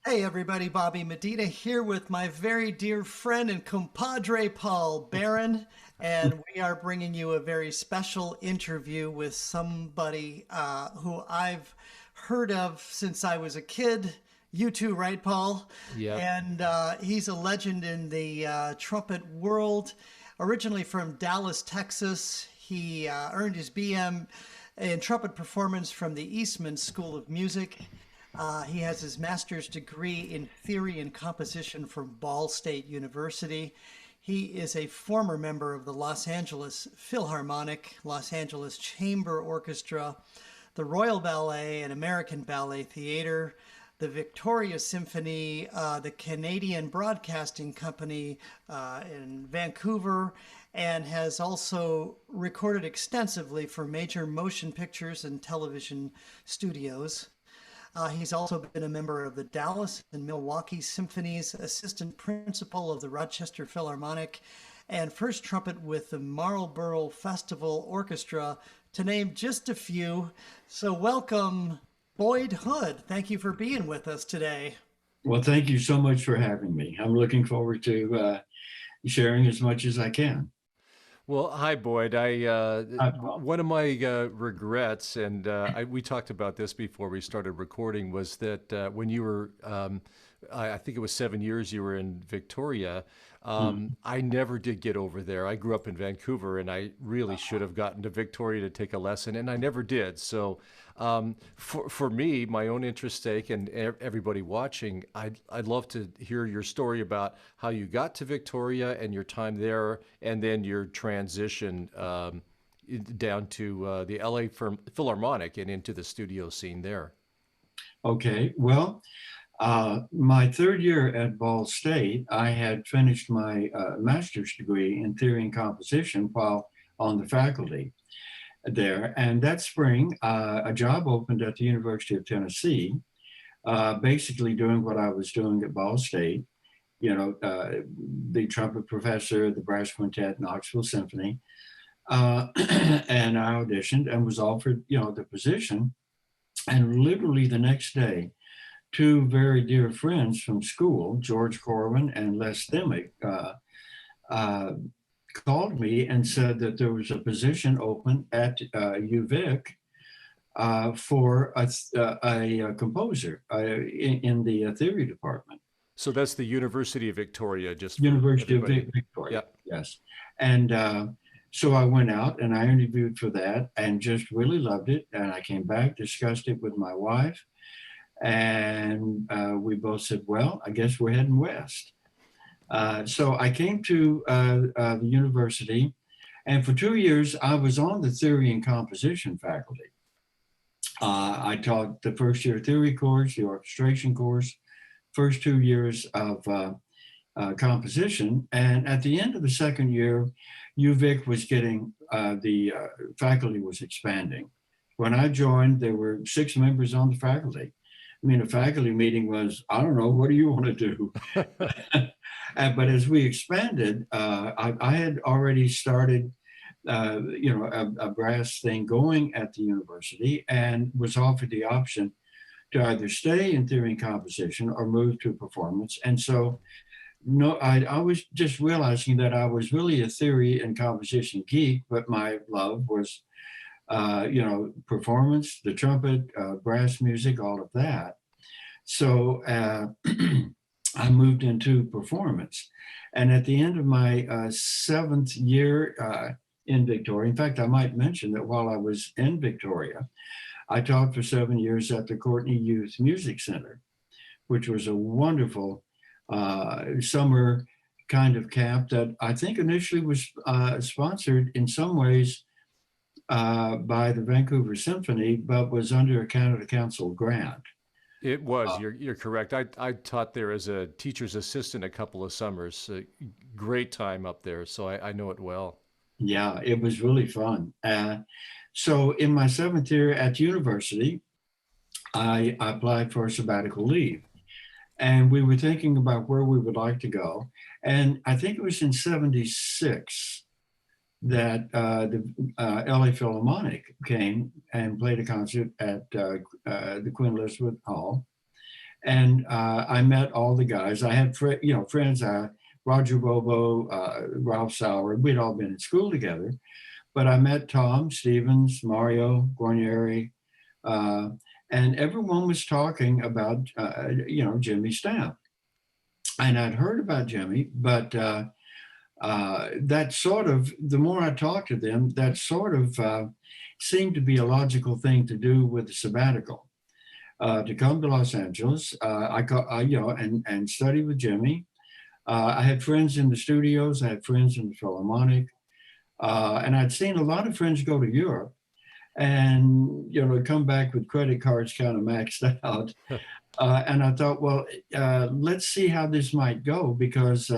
Hey everybody, Bobby Medina here with my very dear friend and compadre Paul Barron, and we are bringing you a very special interview with somebody who I've heard of since I was a kid. You too, right, Paul? Yep. And he's a legend in the trumpet world. Originally from Dallas, Texas, he earned his BM in trumpet performance from the Eastman School of Music. He has his master's degree in theory and composition from Ball State University. He is a former member of the Los Angeles Philharmonic, Los Angeles Chamber Orchestra, the Royal Ballet and American Ballet Theater, the Victoria Symphony, the Canadian Broadcasting Company in Vancouver, and has also recorded extensively for major motion pictures and television studios. He's also been a member of the Dallas and Milwaukee Symphonies, assistant principal of the Rochester Philharmonic, and first trumpet with the Marlborough Festival Orchestra, to name just a few. So, welcome, Boyde Hood. Thank you for being with us today. Well, thank you so much for having me. I'm looking forward to sharing as much as I can. Well, hi, Boyd. Hi, Paul. One of my regrets, and we talked about this before we started recording, was that when you were, I think it was 7 years you were in Victoria. Mm. I never did get over there. I grew up in Vancouver, and I really should have gotten to Victoria to take a lesson, and I never did. So, for me, my own interest sake, and everybody watching, I'd love to hear your story about how you got to Victoria and your time there, and then your transition down to the LA Philharmonic and into the studio scene there. Okay, well, my third year at Ball State, I had finished my master's degree in theory and composition while on the faculty there. And that spring, a job opened at the University of Tennessee, basically doing what I was doing at Ball State. The trumpet professor, the brass quintet, Knoxville Symphony. And I auditioned and was offered, the position. And literally the next day, two very dear friends from school, George Corwin and Les Thimick, uh, called me and said that there was a position open at UVic for a composer in the theory department. So that's the University of Victoria, just for University of everybody. Victoria, Yeah. yes. And so I went out and I interviewed for that and just really loved it. And I came back, discussed it with my wife, and we both said, well, I guess we're heading west. So I came to the university, and for 2 years, I was on the theory and composition faculty. I taught the first year theory course, the orchestration course, first 2 years of composition. And at the end of the second year, UVic was getting, the faculty was expanding. When I joined, there were 6 members on the faculty. I mean, a faculty meeting was, I don't know, what do you want to do? But as we expanded, I had already started, a brass thing going at the university and was offered the option to either stay in theory and composition or move to performance. And so, no, I was just realizing that I was really a theory and composition geek, but my love was, performance, the trumpet, brass music, all of that. So I moved into performance. And at the end of my seventh year in Victoria, in fact, I might mention that while I was in Victoria, I taught for 7 years at the Courtney Youth Music Center, which was a wonderful summer kind of camp that I think initially was sponsored in some ways by the Vancouver Symphony, but was under a Canada Council grant. It was. Uh, You're correct. I taught there as a teacher's assistant a couple of summers. Great time up there, so I know it well. yeah, it was really fun. So in my seventh year at university, I applied for a sabbatical leave. And we were thinking about where we would like to go. And I think it was in 76 that the LA Philharmonic came and played a concert at the Queen Elizabeth Hall. And I met all the guys. I had friends, Roger Bobo, Ralph Sauer. We'd all been in school together. But I met Tom Stevens, Mario Guarnieri, uh, and everyone was talking about Jimmy Stamp. And I'd heard about Jimmy, but that sort of, the more I talked to them, that sort of seemed to be a logical thing to do with the sabbatical. To come to Los Angeles, and study with Jimmy. I had friends in the studios. I had friends in the Philharmonic, and I'd seen a lot of friends go to Europe, and come back with credit cards kind of maxed out. And I thought, well, let's see how this might go because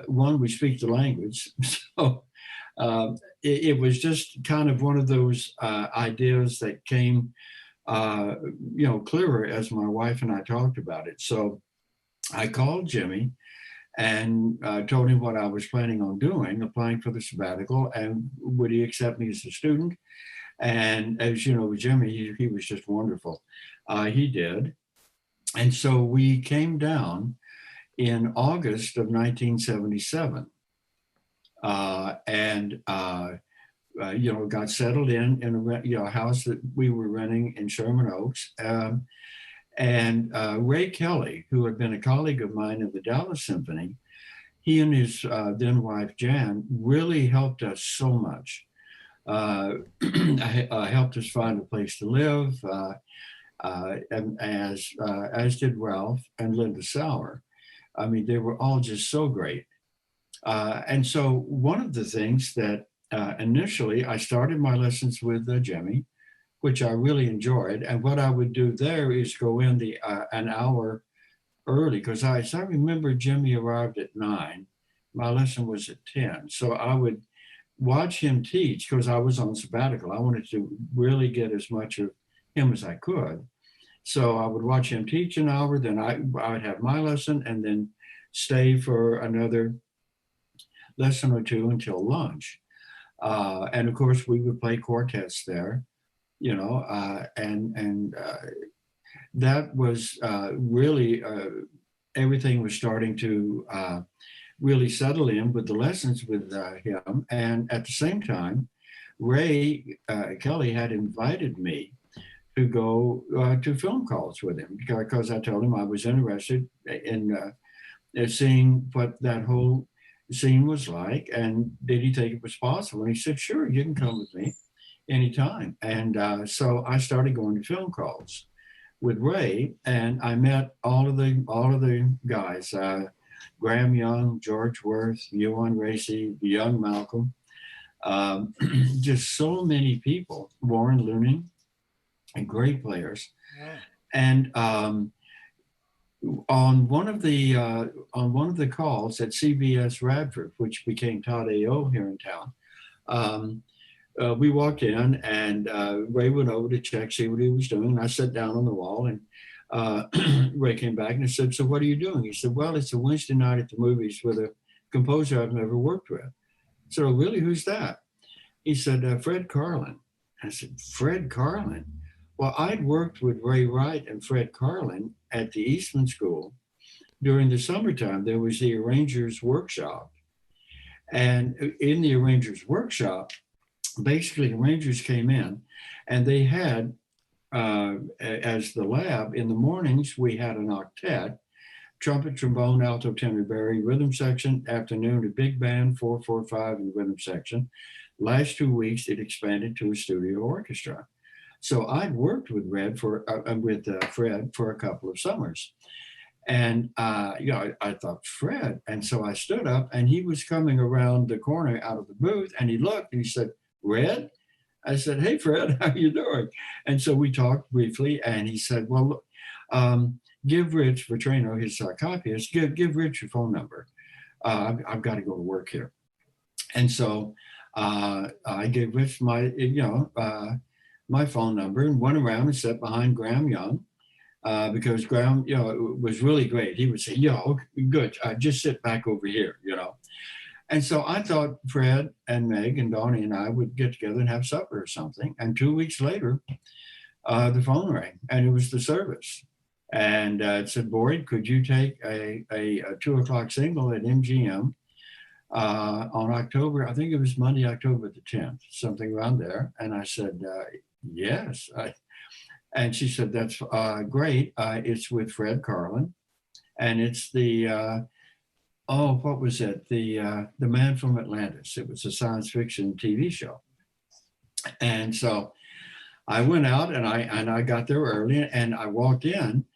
one, we speak the language, so it was just kind of one of those ideas that came clearer as my wife and I talked about it. So I called Jimmy and told him what I was planning on doing, applying for the sabbatical, and would he accept me as a student? And as you know, with Jimmy, he was just wonderful. He did. And so we came down in August of 1977 got settled in a house that we were renting in Sherman Oaks. And Ray Kelly, who had been a colleague of mine in the Dallas Symphony, he and his then wife Jan really helped us so much. Helped us find a place to live, and as did Ralph and Linda Sauer. I mean, they were all just so great. And so one of the things that initially I started my lessons with Jimmy, which I really enjoyed. And what I would do there is go in an hour early because I remember Jimmy arrived at 9. My lesson was at 10. So I would watch him teach because I was on sabbatical. I wanted to really get as much of him as I could. So I would watch him teach an hour, then I would have my lesson and then stay for another lesson or two until lunch. And of course, we would play quartets there, and that was really, everything was starting to really settle in with the lessons with him. And at the same time, Ray Kelly had invited me to go to film calls with him because I told him I was interested in seeing what that whole scene was like and did he think it was possible. And he said, sure, you can come with me anytime. And so I started going to film calls with Ray, and I met all of the guys, Graham Young, George Worth, Johan Racy, young Malcolm, just so many people, Warren Looning, and great players. Yeah. And on one of the calls at CBS Radford, which became Todd AO here in town, we walked in and Ray went over to check, see what he was doing. And I sat down on the wall and Ray came back and I said, so what are you doing? He said, well, it's a Wednesday night at the movies with a composer I've never worked with. I said, oh, really? Who's that? He said, Fred Karlin. I said, Fred Karlin? Well, I'd worked with Ray Wright and Fred Karlin at the Eastman School. During the summertime, there was the Arrangers Workshop. And in the Arrangers Workshop, basically arrangers came in and they had, as the lab, in the mornings, we had an octet, trumpet, trombone, alto, tenor, bari, rhythm section, afternoon, a big band, 4/4/5 in the rhythm section. Last 2 weeks, it expanded to a studio orchestra. So I'd worked with Fred for a couple of summers. And, I thought, Fred. And so I stood up and he was coming around the corner out of the booth and he looked and he said, Red? I said, hey, Fred, how you doing? And so we talked briefly and he said, well, look, give Rich Vetrano, his copyist, give Rich your phone number. I've got to go to work here. And so I gave Rich my phone number and went around and sat behind Graham Young because Graham, was really great. He would say, good, just sit back over here, And so I thought Fred and Meg and Donnie and I would get together and have supper or something. And 2 weeks later, the phone rang and it was the service. and it said, Boyd, could you take a 2 o'clock single at MGM on October, I think it was Monday, October the 10th, something around there. And I said, yes. And she said, that's great. It's with Fred Carlin. And it's what was it? The Man from Atlantis. It was a science fiction TV show. And so I went out and I got there early and I walked in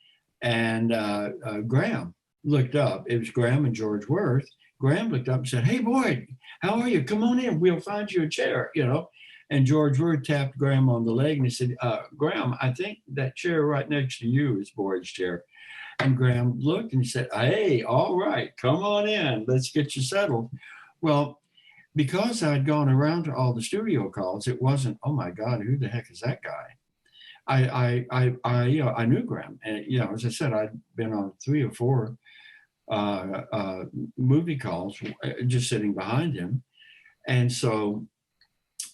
and Graham looked up. It was Graham and George Worth. Graham looked up and said, hey, Boyd, how are you? Come on in. We'll find you a chair, you know. And George Worth tapped Graham on the leg and he said, Graham, I think that chair right next to you is Boyd's chair. And Graham looked and he said, hey, all right, come on in. Let's get you settled. Well, because I'd gone around to all the studio calls, it wasn't, oh my God, who the heck is that guy? I knew Graham. And, you know, as I said, I'd been on 3 or 4 movie calls, just sitting behind him. And so,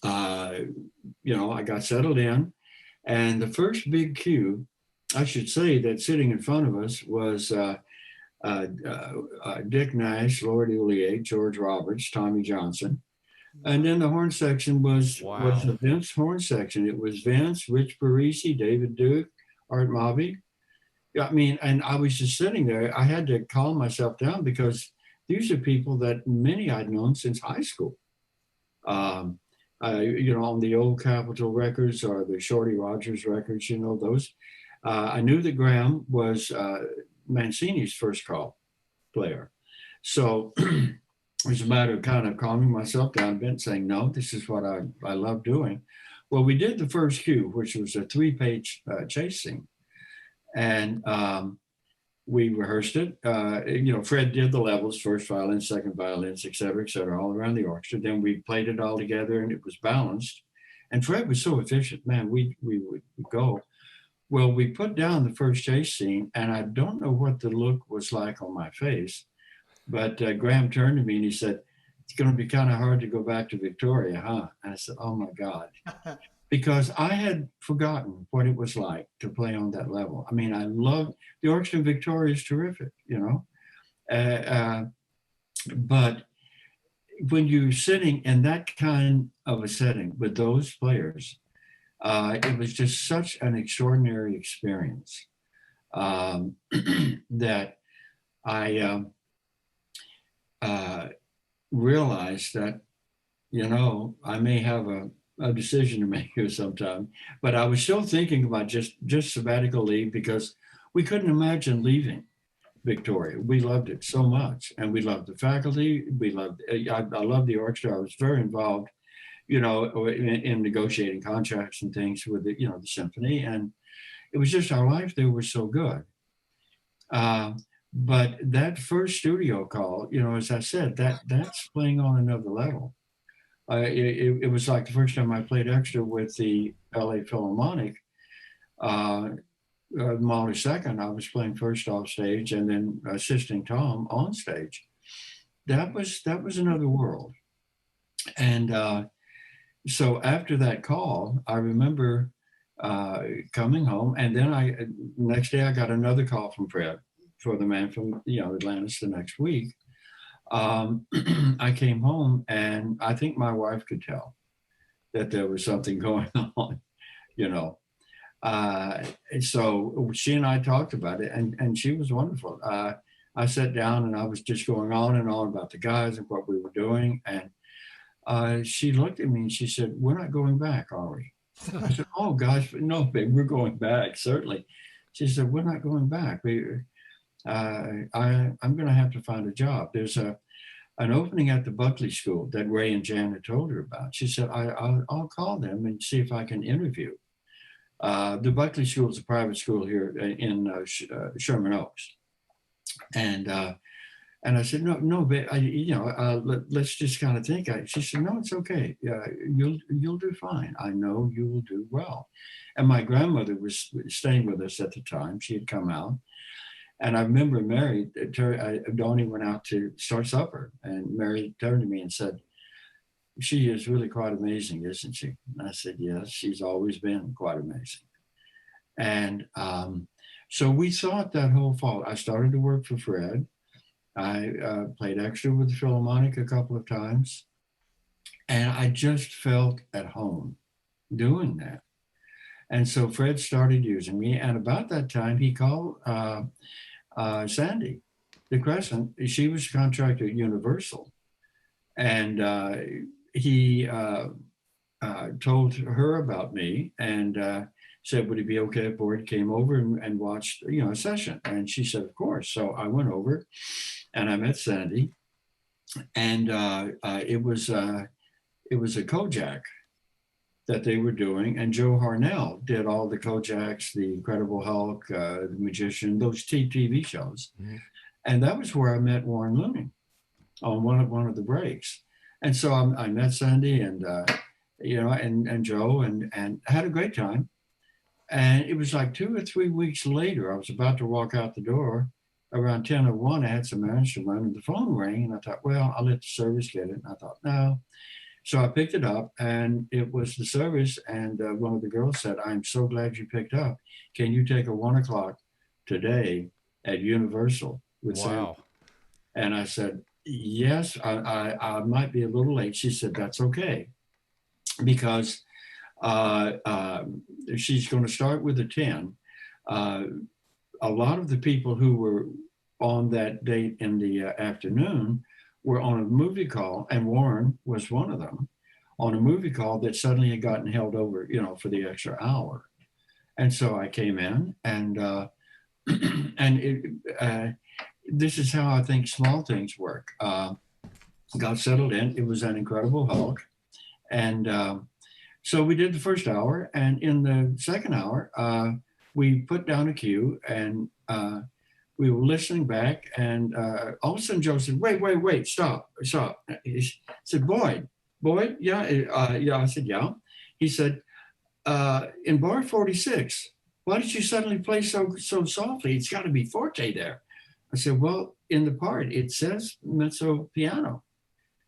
you know, I got settled in. And the first big cue, I should say, that sitting in front of us was Dick Nash, Lord Uliate, George Roberts, Tommy Johnson. And then the horn section was the Vince horn section. It was Vince, Rich Parisi, David Duke, Art Mavi. I mean, and I was just sitting there. I had to calm myself down because these are people that many I'd known since high school. You know, on the old Capitol records or the Shorty Rogers records, you know, those. I knew that Graham was Mancini's first call player. So it was a matter of kind of calming myself down a bit, saying, no, this is what I love doing. Well, we did the first cue, which was a 3-page chase scene. And we rehearsed it. You know, Fred did the levels, first violin, second violins, et cetera, all around the orchestra. Then we played it all together and it was balanced. And Fred was so efficient, man, we would go. Well, we put down the first chase scene, and I don't know what the look was like on my face, but Graham turned to me and he said, it's going to be kind of hard to go back to Victoria, huh? And I said, oh my God. Because I had forgotten what it was like to play on that level. I mean, I love the orchestra in Victoria is terrific, you know. But when you're sitting in that kind of a setting with those players, it was just such an extraordinary experience that I realized that, you know, I may have a decision to make here sometime, but I was still thinking about just sabbatical leave because we couldn't imagine leaving Victoria. We loved it so much, and we loved the faculty. We loved. I loved the orchestra. I was very involved, you know, in negotiating contracts and things with the, you know, the symphony, and it was just our life there was so good. But that first studio call, you know, as I said, that's playing on another level. It was like the first time I played extra with the LA Philharmonic. Mahler second, I was playing first off stage and then assisting Tom on stage. That was another world. And so after that call, I remember coming home, and then next day I got another call from Fred for the Man from, you know, Atlantis the next week. I came home and I think my wife could tell that there was something going on, you know. So she and I talked about it, and she was wonderful. I sat down and I was just going on and on about the guys and what we were doing. And she looked at me and she said, we're not going back, are we? I said, oh gosh, no, babe, we're going back, certainly. She said, we're not going back. I'm going to have to find a job. There's an opening at the Buckley School that Ray and Jan had told her about. She said, I'll call them and see if I can interview. The Buckley School is a private school here in Sherman Oaks. And I said, no, but let's just kind of think. She said, no, it's okay. You'll do fine. I know you will do well. And my grandmother was staying with us at the time. She had come out. And I remember Mary, Donnie went out to start supper. And Mary turned to me and said, she is really quite amazing, isn't she? And I said, yes, she's always been quite amazing. And So we thought that whole fall. I started to work for Fred. I played extra with the Philharmonic a couple of times, and I just felt at home doing that. And so Fred started using me, and about that time, he called Sandy the Crescent. She was a contractor at Universal, and he told her about me and said, would it be okay if Boyd came over and watched, a session? And she said, of course. So I went over and I met Sandy, and it was a Kojak that they were doing, and Joe Harnell did all the Kojaks, the Incredible Hulk, the Magician, those TV shows. Mm-hmm. And that was where I met Warren Looney on one of the breaks. And so I met Sandy and and Joe and had a great time. And it was like 2 or 3 weeks later, I was about to walk out the door. Around 10:01, I had some errands to run, and the phone rang, and I thought, well, I'll let the service get it. And I thought, no. So I picked it up, and it was the service, and one of the girls said, I'm so glad you picked up. Can you take a 1 o'clock today at Universal with Sandy? And I said, yes, I might be a little late. She said, that's okay, because she's going to start with a 10. A lot of the people who were on that date in the afternoon were on a movie call, and Warren was one of them, on a movie call that suddenly had gotten held over, for the extra hour. And so I came in, and this is how I think small things work. Got settled in. It was an Incredible Hulk. And so we did the first hour, and in the second hour, we put down a cue, and we were listening back, and all of a sudden Joe said, wait, stop. He said, Boyd, yeah? I said, yeah. He said, in bar 46, why did you suddenly play so softly? It's got to be forte there. I said, well, in the part, it says mezzo piano.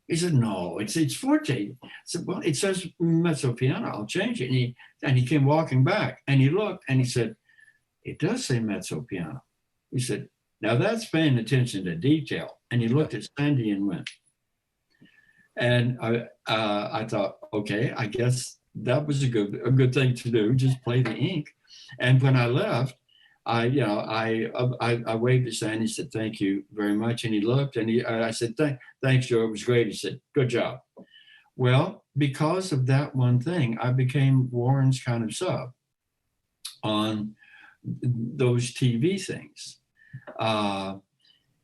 He said, no, it's forte. I said, well, it says mezzo piano. I'll change it. And he came walking back, and he looked, and he said, it does say mezzo piano. He said, now that's paying attention to detail. And he looked at Sandy and went. And I thought, okay, I guess that was a good thing to do, just play the ink. And when I left, I waved at Sandy and said, thank you very much. And he looked, and I said, thanks, Joe. It was great. He said, good job. Well, because of that one thing, I became Warren's kind of sub on those TV things,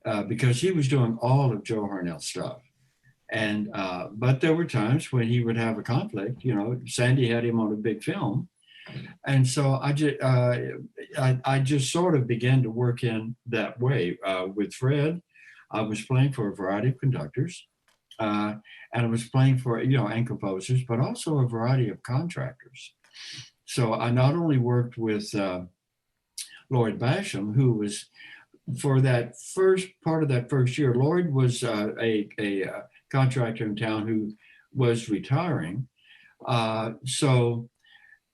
because he was doing all of Joe Harnell's stuff. And but there were times when he would have a conflict. Sandy had him on a big film. And so I just sort of began to work in that way. With Fred, I was playing for a variety of conductors, and I was playing for, and composers, but also a variety of contractors. So I not only worked with Lloyd Basham, who was, for that first part of that first year, Lloyd was a contractor in town who was retiring. So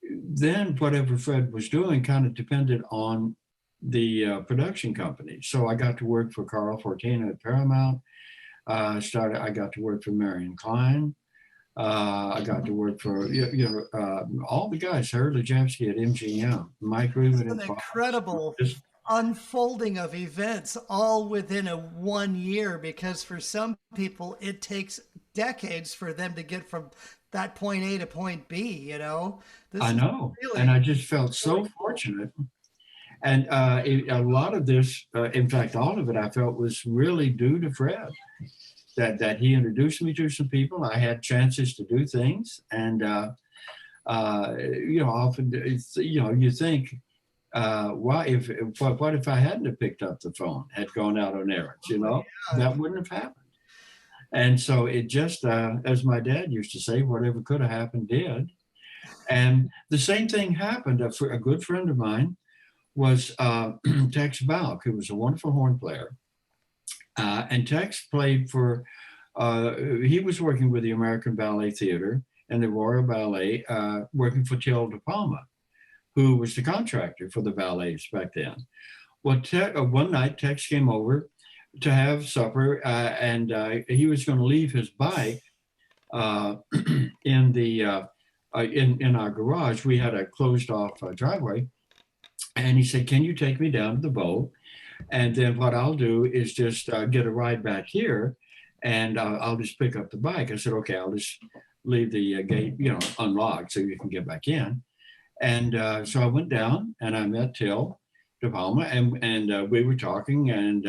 then whatever Fred was doing kind of depended on the production company. So I got to work for Carl Fortina at Paramount. I got to work for Marion Klein. I got to work for all the guys, Harold Lajewski at MGM, Mike Rubin. It's an incredible unfolding of events all within a 1 year, because for some people it takes decades for them to get from that point A to point B. I know, really, and I just felt so fortunate. And a lot of this, in fact, all of it, I felt was really due to Fred. That he introduced me to some people. I had chances to do things, and often you think, what if I hadn't have picked up the phone, had gone out on errands? That wouldn't have happened. And so it just, as my dad used to say, whatever could have happened did. And the same thing happened. A good friend of mine was Tex Balk, who was a wonderful horn player. And Tex played for, he was working with the American Ballet Theater and the Royal Ballet, working for Tilda Palma, who was the contractor for the ballets back then. Well, one night Tex came over to have supper, and he was going to leave his bike uh, in the in our garage. We had a closed off driveway, and he said, "Can you take me down to the boat? And then what I'll do is just get a ride back here, and I'll just pick up the bike." I said, "Okay, I'll just leave the gate, unlocked so you can get back in." And so I went down and I met Till De Palma, and we were talking, and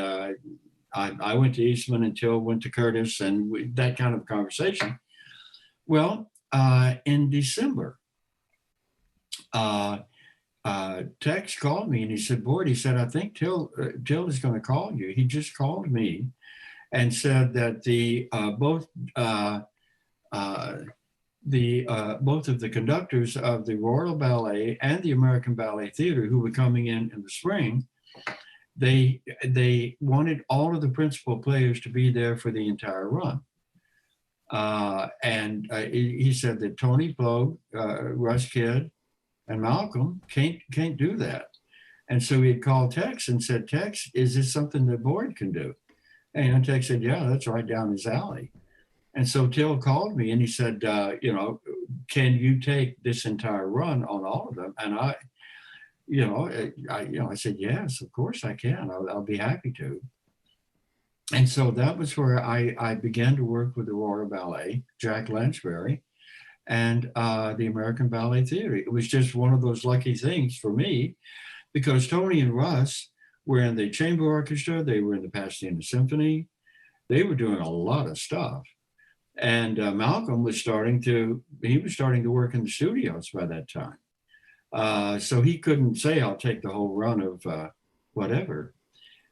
I went to Eastman and Till went to Curtis, and that kind of conversation. Well, in December, uh, Tex called me and he said, "Boyd," he said, "I think Till is going to call you. He just called me and said that both of the conductors of the Royal Ballet and the American Ballet Theater, who were coming in the spring, they wanted all of the principal players to be there for the entire run." And he said that Tony Pogue, Russ Kidd, and Malcolm can't do that. And so he had called Tex and said, "Tex, is this something that Boyd can do?" And Tex said, "Yeah, that's right down his alley." And so Till called me and he said, "Can you take this entire run on all of them?" And I said, "Yes, of course I can. I'll be happy to." And so that was where I began to work with the Royal Ballet, Jack Lansbury, and the American Ballet Theater. It was just one of those lucky things for me, because Tony and Russ were in the chamber orchestra, they were in the Pasadena Symphony, they were doing a lot of stuff. And Malcolm was starting to work in the studios by that time. So he couldn't say, "I'll take the whole run of whatever."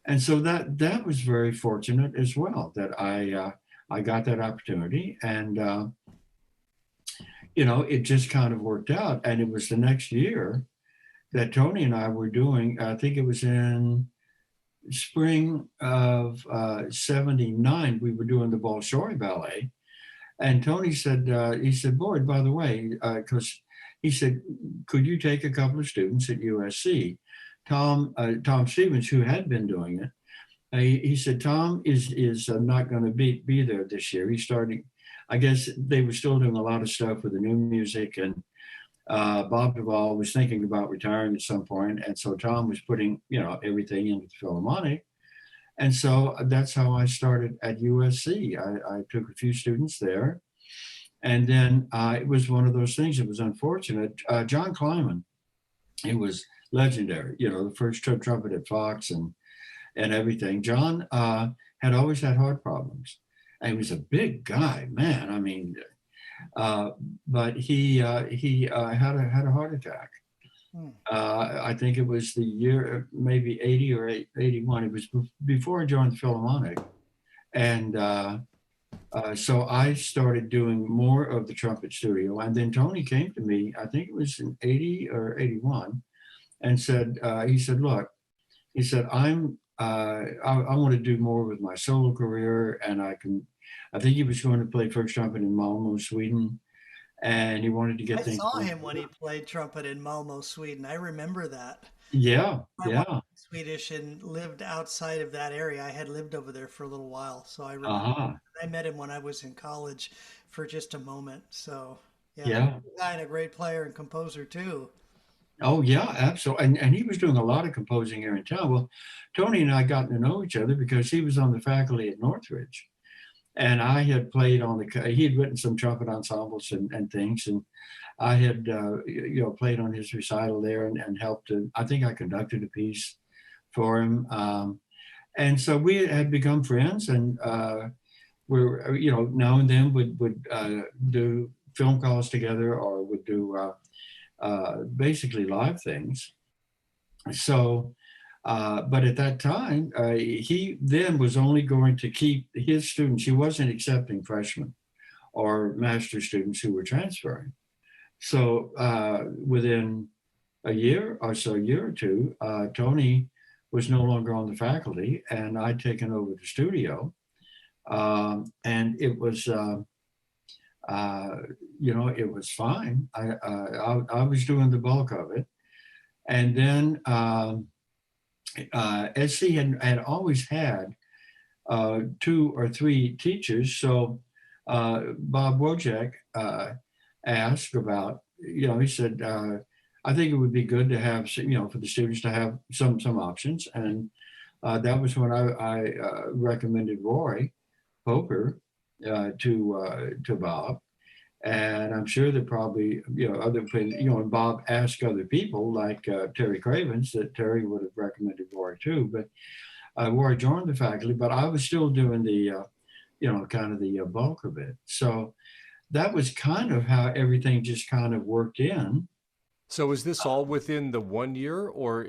And so that was very fortunate as well, that I got that opportunity, and it just kind of worked out. And it was the next year that Tony and I were doing, I think it was in spring of '79, we were doing the Bolshoi Ballet. And Tony said, he said, "Boyd, by the way," because he said, "Could you take a couple of students at USC?" Tom Stevens, who had been doing it, he said, "Tom is not going to be there this year. He's starting." I guess they were still doing a lot of stuff with the new music, and Bob Duvall was thinking about retiring at some point, and so Tom was putting everything into the Philharmonic. And so that's how I started at USC. I took a few students there. And then it was one of those things that was unfortunate. John Kleiman, he was legendary, the first trumpet at Fox and everything. John had always had heart problems. And he was a big guy, man. I mean, but he had a heart attack. I think it was the year, maybe 80 or 81. It was before I joined the Philharmonic. And so I started doing more of the trumpet studio. And then Tony came to me, I think it was in 80 or 81, and said, he said, "Look," he said, I want to do more with my solo career. And I think he was going to play first trumpet in Malmo, Sweden. And he wanted to get I things. saw him when he played trumpet in Malmo, Sweden. I remember that. Yeah, My wife yeah. is Swedish and lived outside of that area. I had lived over there for a little while, so I remember. Uh-huh. I met him when I was in college for just a moment. So yeah, Yeah. a guy and a great player and composer too. Oh yeah, absolutely. And he was doing a lot of composing here in town. Well, Tony and I got to know each other because he was on the faculty at Northridge. And I had played on he had written some trumpet ensembles and things. And I had, played on his recital there and helped. I think I conducted a piece for him. And so we had become friends, and we're, now and then would do film calls together, or would do basically live things. So, but at that time, he then was only going to keep his students. He wasn't accepting freshmen or master students who were transferring. So within a year or two, Tony was no longer on the faculty, and I'd taken over the studio. And it was, it was fine. I was doing the bulk of it. And then SC had always had 2 or 3 teachers. So Bob Wojcik asked about, he said, I think it would be good to have, for the students to have some options. And that was when I recommended Roy Poker to Bob. And I'm sure that probably, other, and Bob asked other people like Terry Cravens, that Terry would have recommended Roy too. But Roy joined the faculty, but I was still doing the, kind of the bulk of it. So that was kind of how everything just kind of worked in. So is this all within the 1 year, or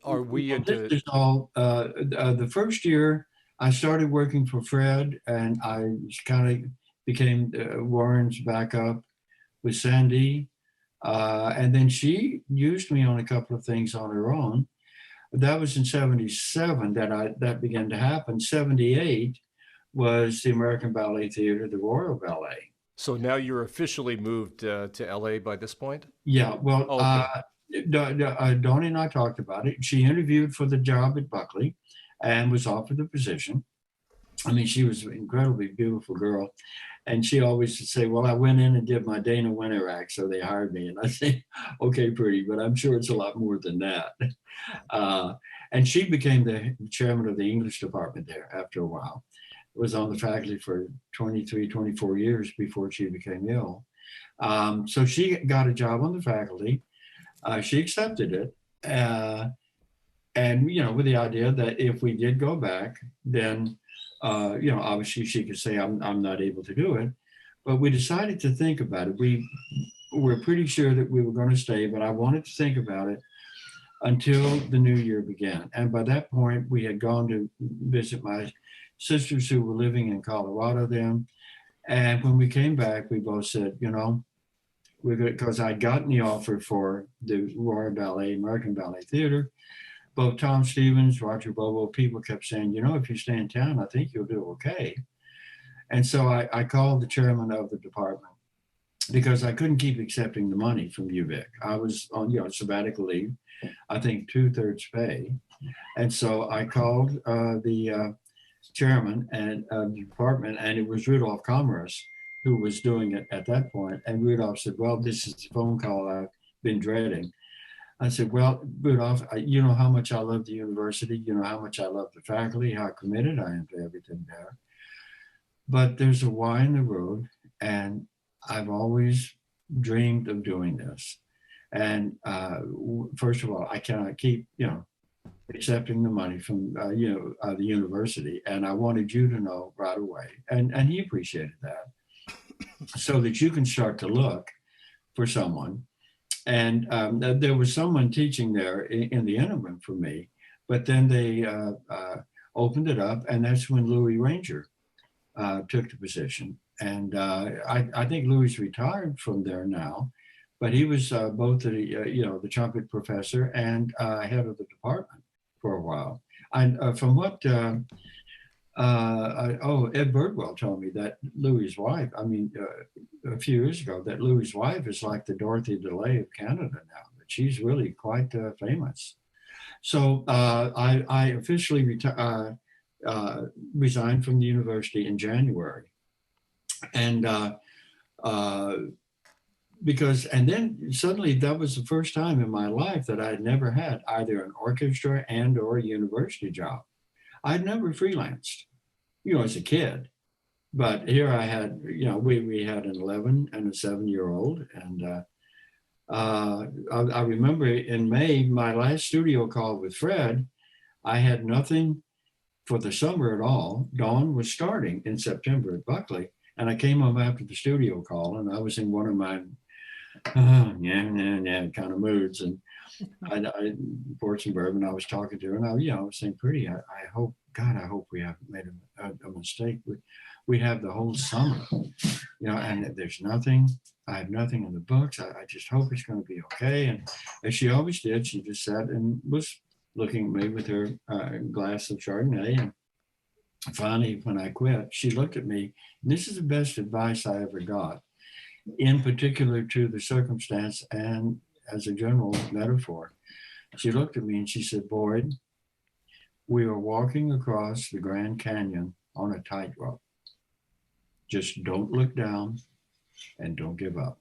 are we into? This is all, the first year I started working for Fred, and I kind of became Warren's backup with Sandy. And then she used me on a couple of things on her own. That was in 77 that began to happen. 78 was the American Ballet Theater, the Royal Ballet. So now you're officially moved to LA by this point? Yeah, well, Okay. Donnie and I talked about it. She interviewed for the job at Buckley and was offered the position. I mean, she was an incredibly beautiful girl. And she always would say, well, I went in and did my Dana Winter act, so they hired me. And I say, okay, pretty, but I'm sure it's a lot more than that. And she became the chairman of the English department there after a while. Was on the faculty for 23, 24 years before she became ill. So she got a job on the faculty. She accepted it. And, with the idea that if we did go back, then, obviously she could say, I'm not able to do it. But we decided to think about it. We were pretty sure that we were going to stay, but I wanted to think about it until the new year began. And by that point, we had gone to visit my sisters who were living in Colorado then. And when we came back, we both said, we're good, because I'd gotten the offer for the Royal Ballet, American Ballet Theater. Both Tom Stevens, Roger Bobo, people kept saying, if you stay in town, I think you'll do okay. And so I called the chairman of the department because I couldn't keep accepting the money from UVic. I was on, sabbatical leave, I think 2/3 pay. And so I called the chairman and the department, and it was Rudolph Commerce who was doing it at that point. And Rudolph said, well, this is the phone call I've been dreading. I said, well, Rudolph, you know how much I love the university. You know how much I love the faculty, how committed I am to everything there. But there's a Y in the road, and I've always dreamed of doing this. And first of all, I cannot keep, accepting the money from, the university. And I wanted you to know right away. And he appreciated that, so that you can start to look for someone. And there was someone teaching there in the interim for me, but then they opened it up, and that's when Louis Ranger took the position. And I think Louis retired from there now, but he was both the trumpet professor and head of the department for a while. From what Ed Birdwell told me, that Louis' wife, a few years ago, that Louis' wife is like the Dorothy DeLay of Canada now, but she's really quite famous. So I officially resigned from the university in January. And and then suddenly that was the first time in my life that I had never had either an orchestra and or a university job. I'd never freelanced, as a kid, but here I had, we had an 11 and a 7-year-old. And I remember in May, my last studio call with Fred, I had nothing for the summer at all. Dawn was starting in September at Buckley. And I came home after the studio call, and I was in one of my kind of moods. And I poured some bourbon. I was talking to her, and I was saying, pretty, I hope we haven't made a mistake. We have the whole summer, and there's nothing. I have nothing in the books. I just hope it's going to be okay. And as she always did, she just sat and was looking at me with her glass of Chardonnay. And finally, when I quit, she looked at me, and this is the best advice I ever got, in particular to the circumstance and as a general metaphor. She looked at me and she said, Boyd, we are walking across the Grand Canyon on a tightrope. Just don't look down and don't give up.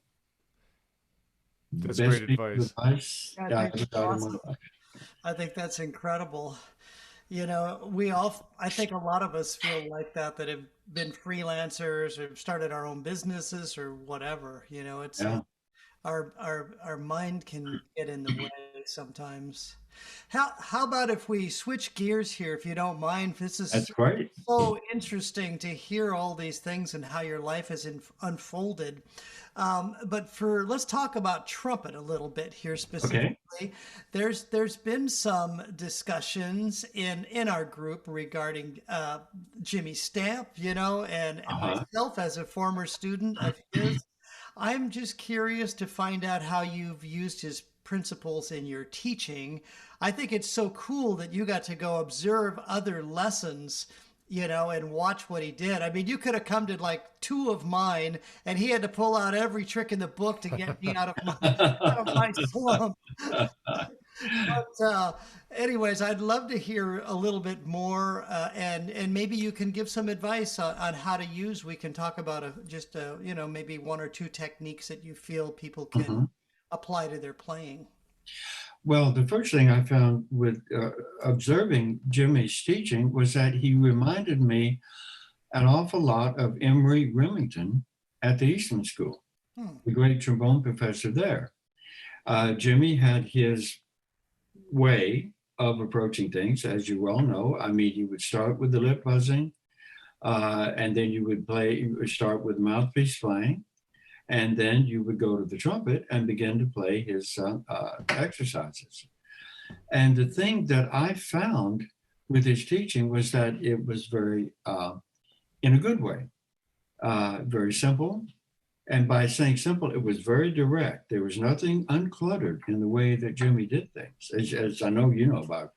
That's Best great piece of advice. advice I I think ever that's got in my awesome. life. I think that's incredible. I think a lot of us feel like that have been freelancers or started our own businesses or whatever. It's Yeah, our mind can get in the way sometimes. How about if we switch gears here, if you don't mind? This that's is great. so interesting to hear all these things and how your life has unfolded. But let's talk about trumpet a little bit here Okay. specifically. There's been some discussions in our group regarding Jimmy Stamp, and Uh-huh. myself as a former student of his. I'm just curious to find out how you've used his principles in your teaching. I think it's so cool that you got to go observe other lessons, and watch what he did. I mean, you could have come to like two of mine, and he had to pull out every trick in the book to get me out of my slump. But anyways, I'd love to hear a little bit more, and maybe you can give some advice on how to use. We can talk about maybe one or two techniques that you feel people can Mhm. apply to their playing. Well, the first thing I found with observing Jimmy's teaching was that he reminded me an awful lot of Emery Remington at the Eastman School, Hmm. the great trombone professor there. Jimmy had his way of approaching things, as you well know. I mean, you would start with the lip buzzing, and then you would start with mouthpiece playing, and then you would go to the trumpet and begin to play his exercises. And the thing that I found with his teaching was that it was very, in a good way, very simple. And by saying simple, it was very direct. There was nothing uncluttered in the way that Jimmy did things, as I know you know about.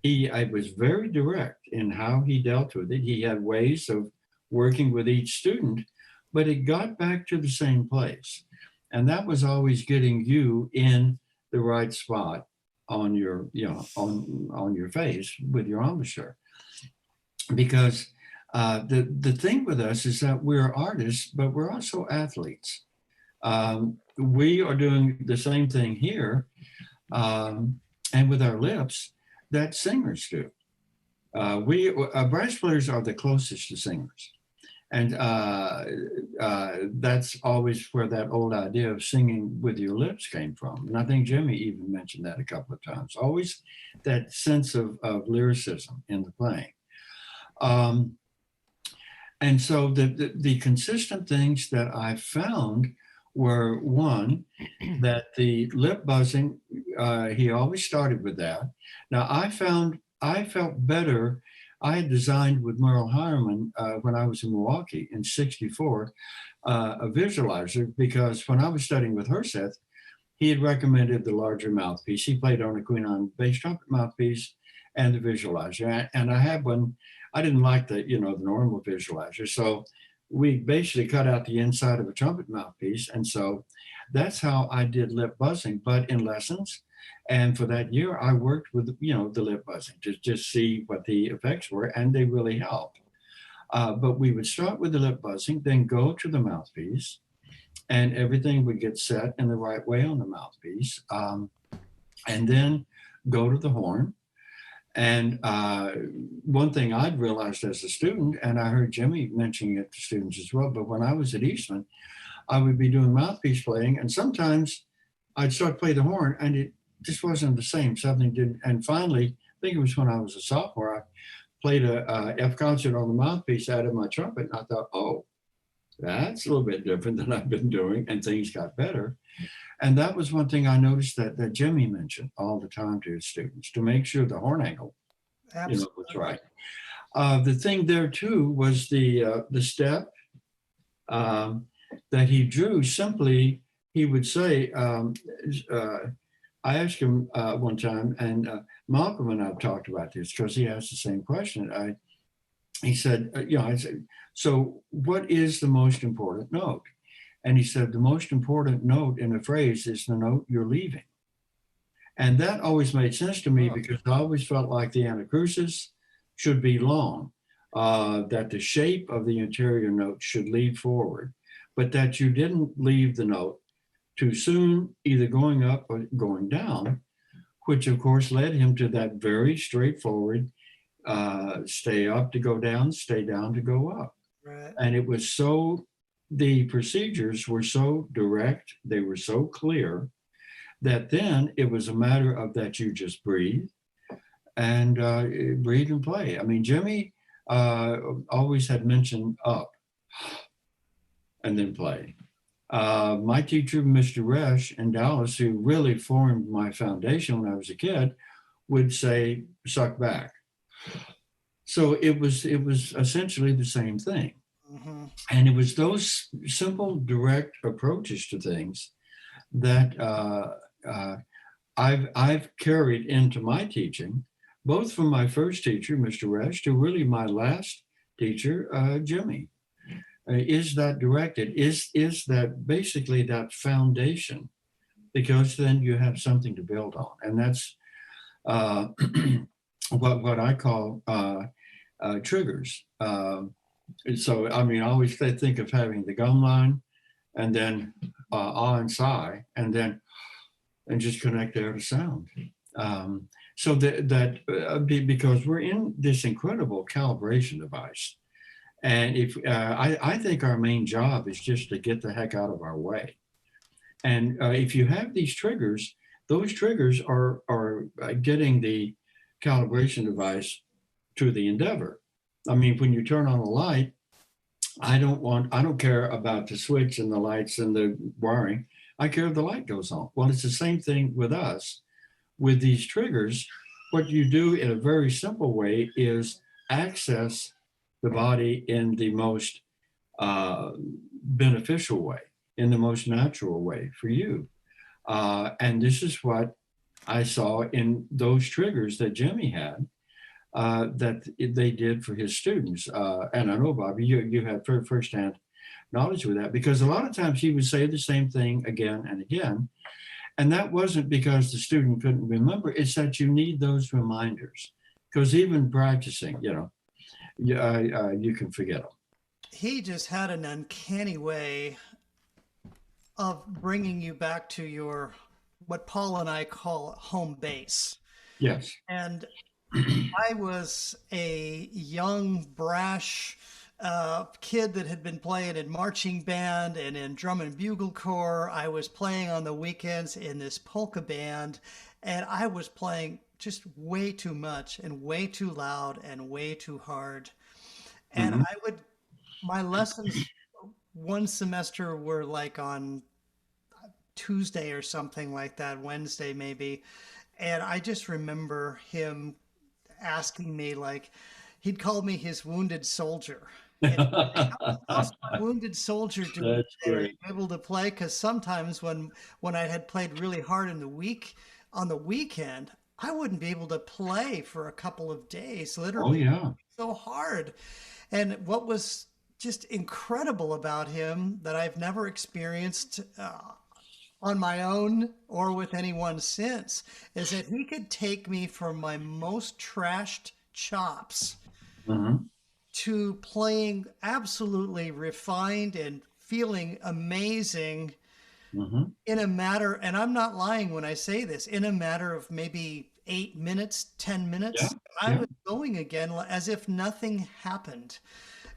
I was very direct in how he dealt with it. He had ways of working with each student, but it got back to the same place. And that was always getting you in the right spot on your, on your face with your embouchure. Because the thing with us is that we're artists, but we're also athletes. We are doing the same thing here, and with our lips that singers do. We brass players are the closest to singers, and that's always where that old idea of singing with your lips came from. And I think Jimmy even mentioned that a couple of times. Always that sense of lyricism in the playing. Um, and so the consistent things that I found were one, that the lip buzzing, he always started with that. Now I felt better. I had designed with Merle Hireman when I was in Milwaukee in '64 a visualizer, because when I was studying with Herseth, he had recommended the larger mouthpiece. He played on a Queen Anne bass trumpet mouthpiece and the visualizer. And I had one. I didn't like the normal visualizer, so we basically cut out the inside of a trumpet mouthpiece, and so that's how I did lip buzzing. But in lessons, and for that year, I worked with the lip buzzing to just see what the effects were, and they really helped. But we would start with the lip buzzing, then go to the mouthpiece, and everything would get set in the right way on the mouthpiece, and then go to the horn. And one thing I'd realized as a student, and I heard Jimmy mentioning it to students as well, but when I was at Eastman, I would be doing mouthpiece playing, and sometimes I'd start to play the horn, and it just wasn't the same. Something didn't. And finally, I think it was when I was a sophomore, I played a F concert on the mouthpiece out of my trumpet, and I thought, oh, that's a little bit different than I've been doing, and things got better. And that was one thing I noticed that Jimmy mentioned all the time to his students, to make sure the horn angle, was Absolutely. right. The thing there too was the step um, that he drew. Simply, he would say, I asked him one time, and Malcolm and I've talked about this because he asked the same question. He said, I said, so what is the most important note? And he said, the most important note in a phrase is the note you're leaving. And that always made sense to me Huh. because I always felt like the anacrusis should be long, that the shape of the interior note should lead forward, but that you didn't leave the note too soon, either going up or going down, which of course led him to that very straightforward stay up to go down, stay down to go up. Right. And it was so, the procedures were so direct, they were so clear that then it was a matter of that you just breathe and breathe and play. I mean, Jimmy always had mentioned up and then play. My teacher, Mr. Resch in Dallas, who really formed my foundation when I was a kid, would say, suck back. So it was essentially the same thing. Hmm. And it was those simple, direct approaches to things that uh, I've carried into my teaching, both from my first teacher, Mr. Resch, to really my last teacher, Jimmy. Is that directed? Is that basically that foundation? Because then you have something to build on, and that's uh, what I call triggers. So I mean, I always think of having the gum line, and then ah and sigh, and just connect there to sound. So because we're in this incredible calibration device, and if I think our main job is just to get the heck out of our way. And if you have these triggers, those triggers are getting the calibration device to the endeavor. I mean, when you turn on a light, I don't care about the switch and the lights and the wiring. I care if the light goes on. Well, it's the same thing with us. With these triggers, what you do in a very simple way is access the body in the most uh, beneficial way, in the most natural way for you. And this is what I saw in those triggers that Jimmy had, that they did for his students. And I know, Bobby, you had firsthand knowledge with that, because a lot of times he would say the same thing again and again. And that wasn't because the student couldn't remember, it's that you need those reminders. Because even practicing, you can forget them. He just had an uncanny way of bringing you back to your, what Paul and I call home base. Yes. And I was a young, brash kid that had been playing in marching band and in drum and bugle corps. I was playing on the weekends in this polka band, and I was playing just way too much and way too loud and way too hard. And Hmm. I would, my lessons one semester were like on Tuesday or something like that, Wednesday maybe. And I just remember him asking me, like, he'd call me his wounded soldier. And how's my wounded soldier doing That's today? Are you great. able to play? Because sometimes when I had played really hard in the week, on the weekend, I wouldn't be able to play for a couple of days, Oh, literally yeah. so hard. And what was just incredible about him that I've never experienced on my own or with anyone since is that he could take me from my most trashed chops Hmm. to playing absolutely refined and feeling amazing Hmm. in a matter, and I'm not lying when I say this, in a matter of maybe 8 minutes, 10 Yeah. minutes, I Yeah. was going again as if nothing happened.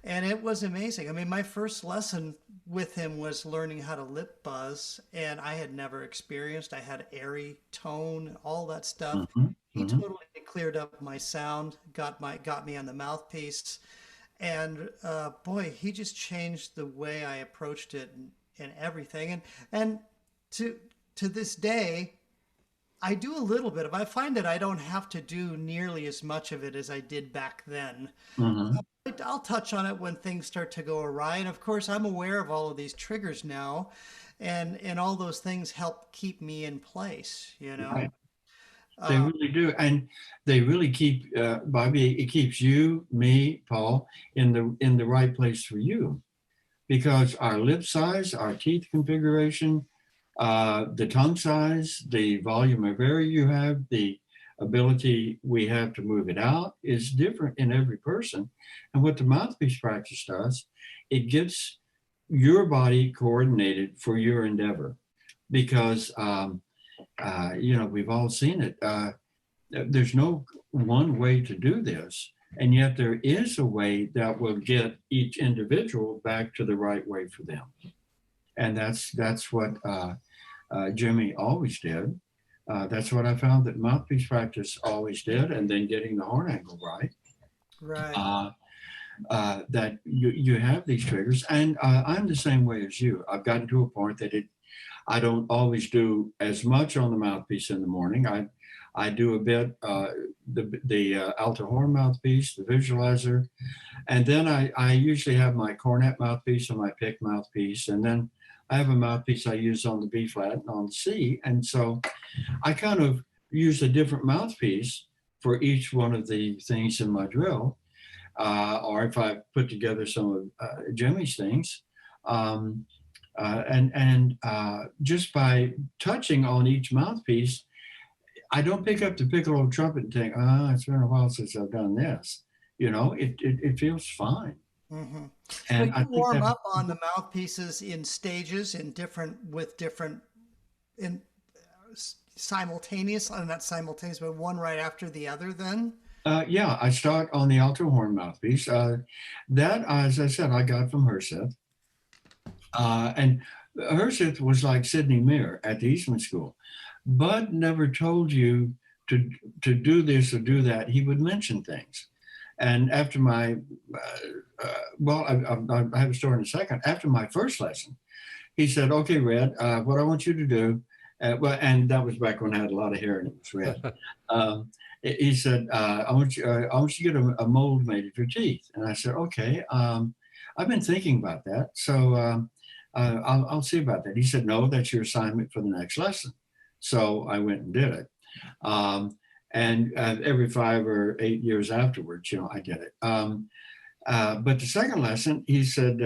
And it was amazing. I mean, my first lesson with him was learning how to lip buzz, and I had never experienced. I had airy tone, all that stuff. Hmm. He Hmm. totally cleared up my sound, got me on the mouthpiece, and boy, he just changed the way I approached it and everything. And to to this day, I do a little bit of. I find that I don't have to do nearly as much of it as I did back then. Hmm. I'll touch on it when things start to go awry. And of course, I'm aware of all of these triggers now, and all those things help keep me in place, you know. Right. They really do. And they really keep, Bobby, it keeps you, me, Paul, in the right place for you. Because our lip size, our teeth configuration, The tongue size, the volume of air you have, the ability we have to move it out is different in every person. And what the mouthpiece practice does, it gets your body coordinated for your endeavor. Because, we've all seen it. There's no one way to do this. And yet there is a way that will get each individual back to the right way for them. And that's what Jimmy always did. That's what I found that mouthpiece practice always did, and then getting the horn angle right. Right. That you have these triggers, and I'm the same way as you. I've gotten to a point that I don't always do as much on the mouthpiece in the morning. I do a bit the alto horn mouthpiece, the visualizer, and then I usually have my cornet mouthpiece and my pick mouthpiece, and then I have a mouthpiece I use on the B flat and on the C, and so I kind of use a different mouthpiece for each one of the things in my drill, or if I put together some of Jimmy's things. And just by touching on each mouthpiece, I don't pick up the piccolo trumpet and think, it's been a while since I've done this. It feels fine. Mm-hmm. And So I you think warm that up on the mouthpieces in stages, in simultaneous, not simultaneous, but one right after the other. Then. yeah, I start on the alto horn mouthpiece. That, as I said, I got from Herseth. And Herseth was like Sidney Meyer at the Eastman School. Bud never told you to do this or do that. He would mention things. And after my, I have a story in a second. After my first lesson, he said, "Okay, Red, what I want you to do," and that was back when I had a lot of hair and it was red. He said, I want you to get a mold made of your teeth." And I said, "Okay, I've been thinking about that. So I'll see about that." He said, "No, that's your assignment for the next lesson." So I went and did it. And every 5 or 8 years afterwards, I did it. But the second lesson, he said,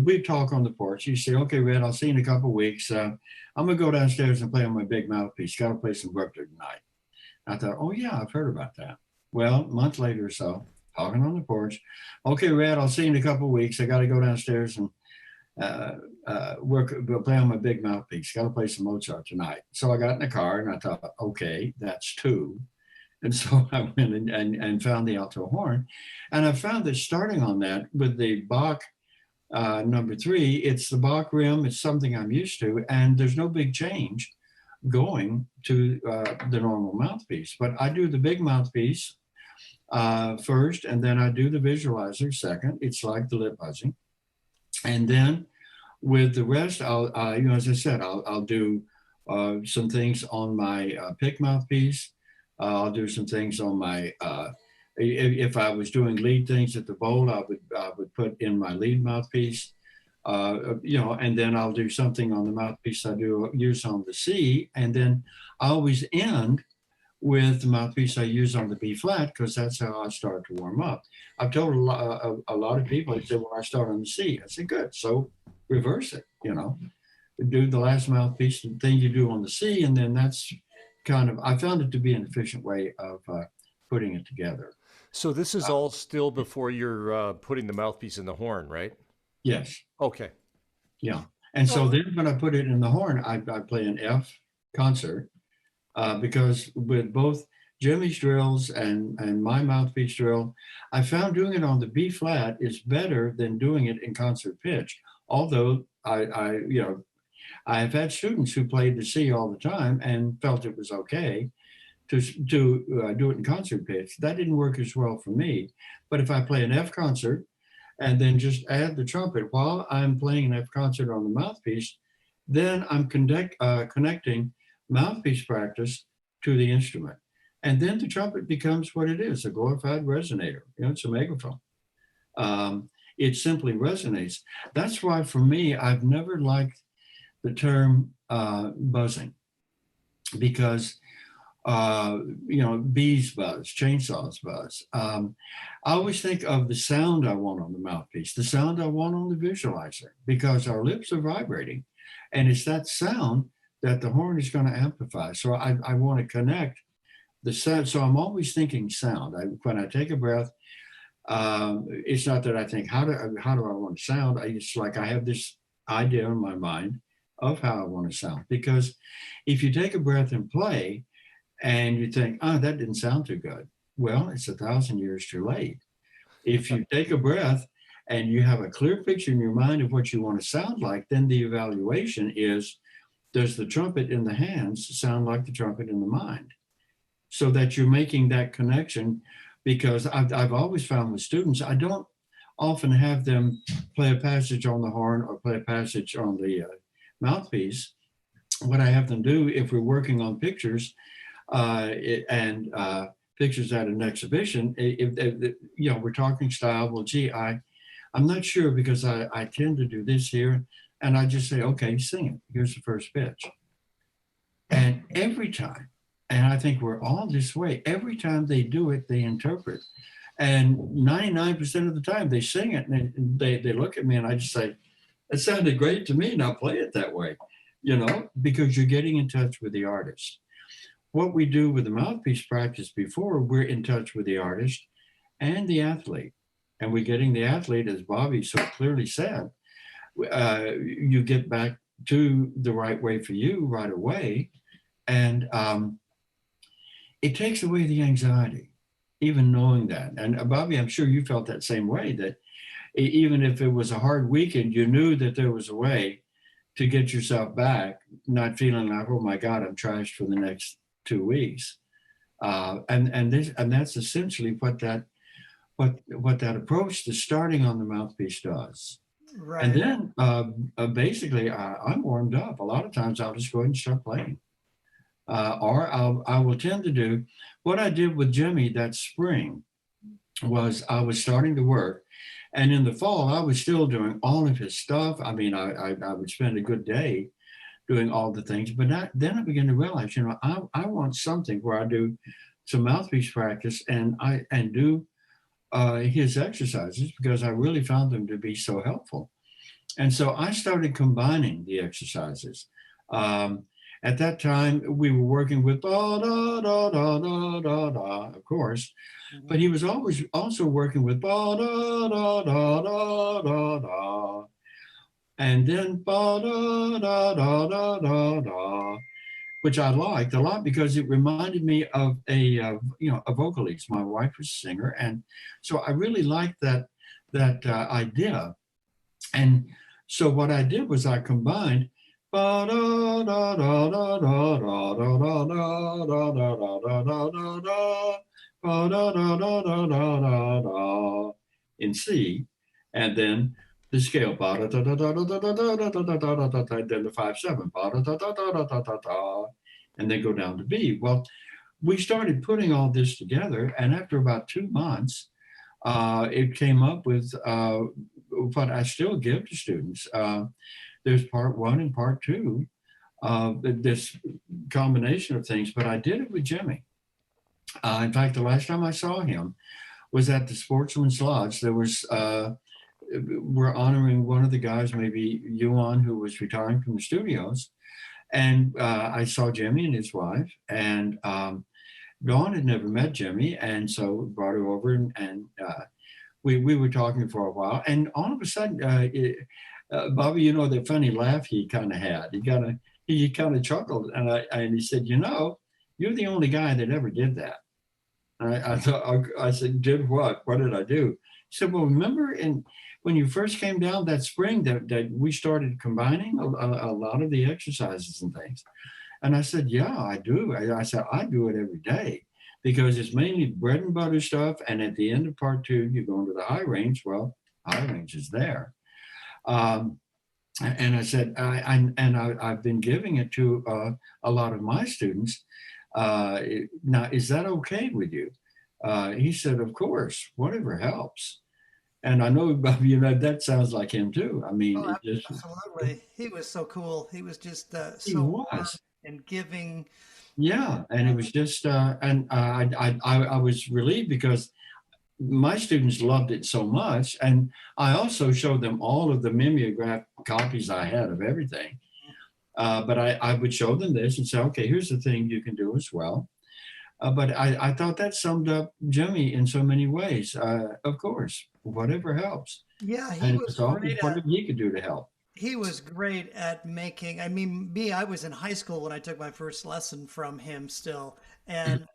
we'd talk on the porch. He said, "Okay, Red, I'll see you in a couple of weeks. I'm going to go downstairs and play on my big mouthpiece. Got to play some Bruckner tonight." I thought, "Oh, yeah, I've heard about that." Well, a month later or so, talking on the porch. "Okay, Red, I'll see you in a couple of weeks. I got to go downstairs and play on my big mouthpiece. Got to play some Mozart tonight." So I got in the car and I thought, "Okay, that's 2." And so I went and found the alto horn. And I found that starting on that with the Bach number 3, it's the Bach rim. It's something I'm used to. And there's no big change going to the normal mouthpiece. But I do the big mouthpiece first, and then I do the visualizer second. It's like the lip buzzing. And then with the rest, as I said, I'll do some things on my pick mouthpiece. I'll do some things on my, if I was doing lead things at the bowl, I would put in my lead mouthpiece, and then I'll do something on the mouthpiece I use on the C. And then I always end with the mouthpiece I use on the B flat, because that's how I start to warm up. I've told a lot of people, they said, "Well, I start on the C." I said, "Good, so reverse it, do the last mouthpiece, the thing you do on the C, and then that's I found it to be an efficient way of putting it together." So this is all still before you're putting the mouthpiece in the horn, right? Yes. Okay. Yeah. And so then when I put it in the horn, I play an F concert, because with both Jimmy's drills and my mouthpiece drill, I found doing it on the B flat is better than doing it in concert pitch. Although I've had students who played the C all the time and felt it was okay to do it in concert pitch. That didn't work as well for me. But if I play an F concert and then just add the trumpet while I'm playing an F concert on the mouthpiece, then I'm connecting mouthpiece practice to the instrument. And then the trumpet becomes what it is, a glorified resonator. It's a megaphone. It simply resonates. That's why for me, I've never liked the term buzzing, because bees buzz, chainsaws buzz. I always think of the sound I want on the mouthpiece, the sound I want on the visualizer, because our lips are vibrating, and it's that sound that the horn is going to amplify. So I want to connect the sound. So I'm always thinking sound. When I take a breath, it's not that I think, how do I want to sound? It's like I have this idea in my mind of how I want to sound. Because if you take a breath and play and you think, oh, that didn't sound too good, well, it's 1,000 years too late. If you take a breath and you have a clear picture in your mind of what you want to sound like, then the evaluation is, does the trumpet in the hands sound like the trumpet in the mind? So that you're making that connection. Because I've always found with students, I don't often have them play a passage on the horn or play a passage on the mouthpiece. What I have them do, if we're working on pictures and pictures at an exhibition, if we're talking style, well, gee, I'm not sure because I tend to do this here. And I just say, okay, sing it. Here's the first pitch. And every time, and I think we're all this way, every time they do it, they interpret. And 99% of the time they sing it and they look at me and I just say, it sounded great to me, now play it that way, because you're getting in touch with the artist. What we do with the mouthpiece practice before, we're in touch with the artist and the athlete. And we're getting the athlete, as Bobby so clearly said, you get back to the right way for you right away. And it takes away the anxiety, even knowing that. And Bobby, I'm sure you felt that same way, that even if it was a hard weekend, you knew that there was a way to get yourself back, not feeling like, oh my God, I'm trashed for the next 2 weeks. And that's essentially what that approach to starting on the mouthpiece does. Right. And then basically I'm warmed up. A lot of times I'll just go ahead and start playing. Or I will tend to do what I did with Jimmy that spring. Was I was starting to work, and in the fall I was still doing all of his stuff. I mean, I would spend a good day doing all the things, but then I began to realize, I want something where I do some mouthpiece practice and do his exercises, because I really found them to be so helpful. And so I started combining the exercises. At that time, we were working with da da da da da da da, of course, but he was always also working with da da da da da da da, and then da da da da da da da, which I liked a lot because it reminded me of a vocalist. My wife was a singer, and so I really liked that idea. And so what I did was I combined in C, and then the scale, then the 5/7, and then go down to B. Well, we started putting all this together, and after about 2 months, it came up with what I still give to students. There's part 1 and part 2, this combination of things, but I did it with Jimmy. In fact, the last time I saw him was at the Sportsman's Lodge. There was, we're honoring one of the guys, maybe Yuan, who was retiring from the studios. And I saw Jimmy and his wife, and Dawn had never met Jimmy. And so brought her over and we were talking for a while. And all of a sudden, Bobby, the funny laugh he kind of had. He kind of chuckled, and he said, you're the only guy that ever did that. I said, did what? What did I do? He said, well, remember when you first came down that spring that we started combining a lot of the exercises and things. And I said, yeah, I do. I said, I do it every day because it's mainly bread and butter stuff. And at the end of part 2, you go into the high range. Well, high range is there. And I said, I've been giving it to a lot of my students. Now, is that okay with you? He said, of course, whatever helps. And I know, that sounds like him too. I mean, absolutely. He was so cool. He was just so warm and giving. Yeah, and it was just, and I was relieved because my students loved it so much. And I also showed them all of the mimeograph copies I had of everything. But I would show them this and say, okay, here's the thing you can do as well. But I thought that summed up Jimmy in so many ways. Of course, whatever helps. Yeah, he And it was was always great at whatever he could do to help. he was great at making. I mean, me, I was in high school when I took my first lesson from him still, and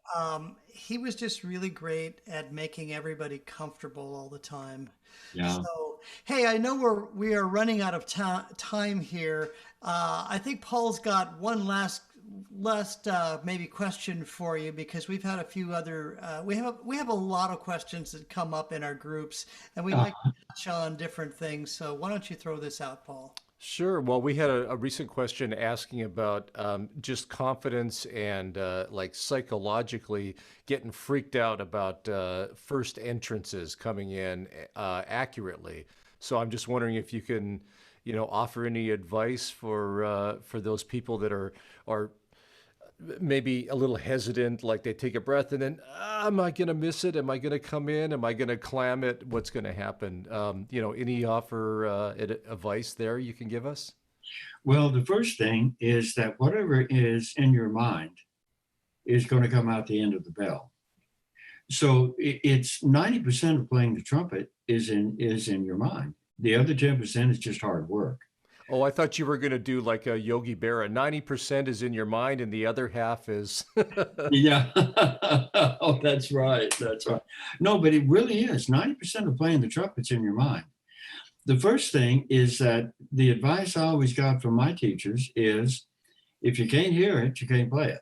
he was just really great at making everybody comfortable all the time. Yeah. So, hey, I know we are running out of time here. I think Paul's got one last maybe question for you, because we've had a few other we have a lot of questions that come up in our groups, and we Uh, like to touch on different things. So why don't you throw this out, Paul? Sure. Well, we had a recent question asking about just confidence and like psychologically getting freaked out about first entrances coming in accurately. So I'm just wondering if you can, offer any advice for those people that are maybe a little hesitant, like they take a breath and then, am I going to miss it? Am I going to come in? Am I going to clam it? What's going to happen? Any offer advice there you can give us? well, the first thing is that whatever is in your mind is going to come out the end of the bell. So it's 90% of playing the trumpet is in your mind. The other 10% is just hard work. Oh, I thought you were going to do like a Yogi Berra. 90% is in your mind and the other half is. Yeah. Oh, that's right. That's right. No, but it really is. 90% of playing the trumpet's in your mind. The first thing is that the advice I always got from my teachers is if you can't hear it, you can't play it.